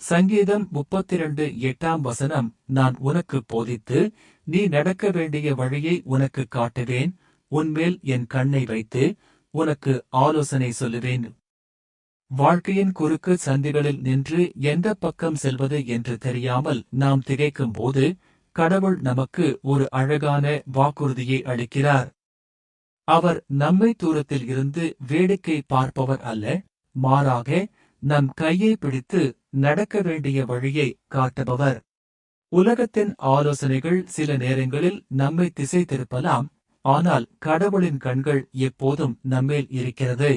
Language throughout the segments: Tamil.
சங்கீதம் 32:8 நான் உனக்குப் போதித்து, நீ நடக்க வேண்டிய வழியை உனக்குக் காட்டுவேன், உன்மேல் என் கண்ணை வைத்து, உனக்கு ஆலோசனை சொல்லுவேன். வாழ்க்கையின் குறுக்கு சந்திகளில் நின்று எந்தப் பக்கம் செல்வது என்று தெரியாமல் நாம் திகைக்கும்போது, கடவுள் நமக்கு ஒரு அழகான வாக்குறுதியை அளிக்கிறார். அவர் நம்மை தூரத்தில் இருந்து வேடிக்கை பார்ப்பவர் அல்ல, மாறாக நம் கையை பிடித்து நடக்க வேண்டிய வழியை காட்டுபவர். உலகத்தின் ஆலோசனைகள் சில நேரங்களில் நம்மை திசை திருப்பலாம், ஆனால் கடவுளின் கண்கள் எப்போதும் நம்மேல் இருக்கிறது.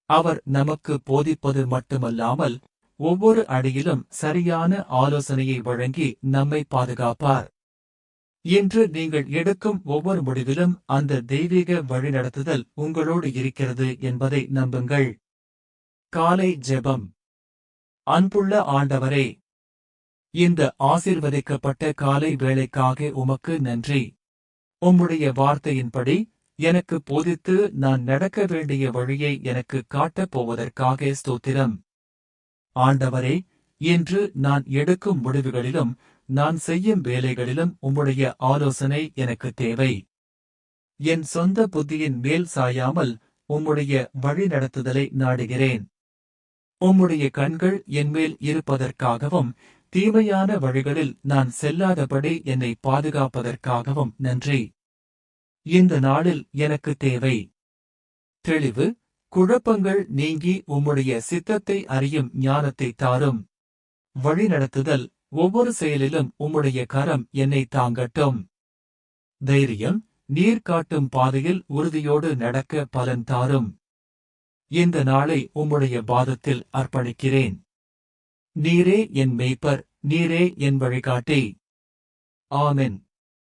அவர் நமக்கு போதிப்பது மட்டுமல்லாமல், ஒவ்வொரு அடியிலும் சரியான ஆலோசனையை வழங்கி நம்மை பாதுகாப்பார். இன்று நீங்கள் எடுக்கும் ஒவ்வொரு முடிவிலும் அந்த தெய்வீக வழிநடத்துதல் உங்களோடு இருக்கிறது என்பதை நம்புங்கள். காலை ஜெபம். அன்புள்ள ஆண்டவரே, இந்த ஆசீர்வதிக்கப்பட்ட காலை வேளைக்காக உமக்கு நன்றி. உம்முடைய வார்த்தையின்படி எனக்கு போதித்து நான் நடக்க வேண்டிய வழியை எனக்கு காட்டப் போவதற்காக ஸ்தோத்திரம். ஆண்டவரே, இன்று நான் எடுக்கும் முடிவுகளிலும் நான் செய்யும் வேலைகளிலும் உம்முடைய ஆலோசனை எனக்கு தேவை. என் சொந்த புத்தியின் மேல் சாயாமல் உம்முடைய வழிநடத்துதலை நாடுகிறேன். உம்முடைய கண்கள் என்மேல் இருப்பதற்காகவும், தீமையான வழிகளில் நான் செல்லாதபடி என்னை பாதுகாப்பதற்காகவும் நன்றி. இந்த நாளில் எனக்கு தேவை தெளிவு, குழப்பங்கள் நீங்கி உம்முடைய சித்தத்தை அறியும் ஞானத்தை தாரும். வழிநடத்துதல், ஒவ்வொரு செயலிலும் உம்முடைய கரம் என்னை தாங்கட்டும். தைரியம், நீர் காட்டும் பாதையில் உறுதியோடு நடக்க பலன் தாரும். இந்த நாளை உம்முடைய பாதத்தில் அர்ப்பணிக்கிறேன். நீரே என் மேய்ப்பர், நீரே என் வழிகாட்டி. ஆமென்.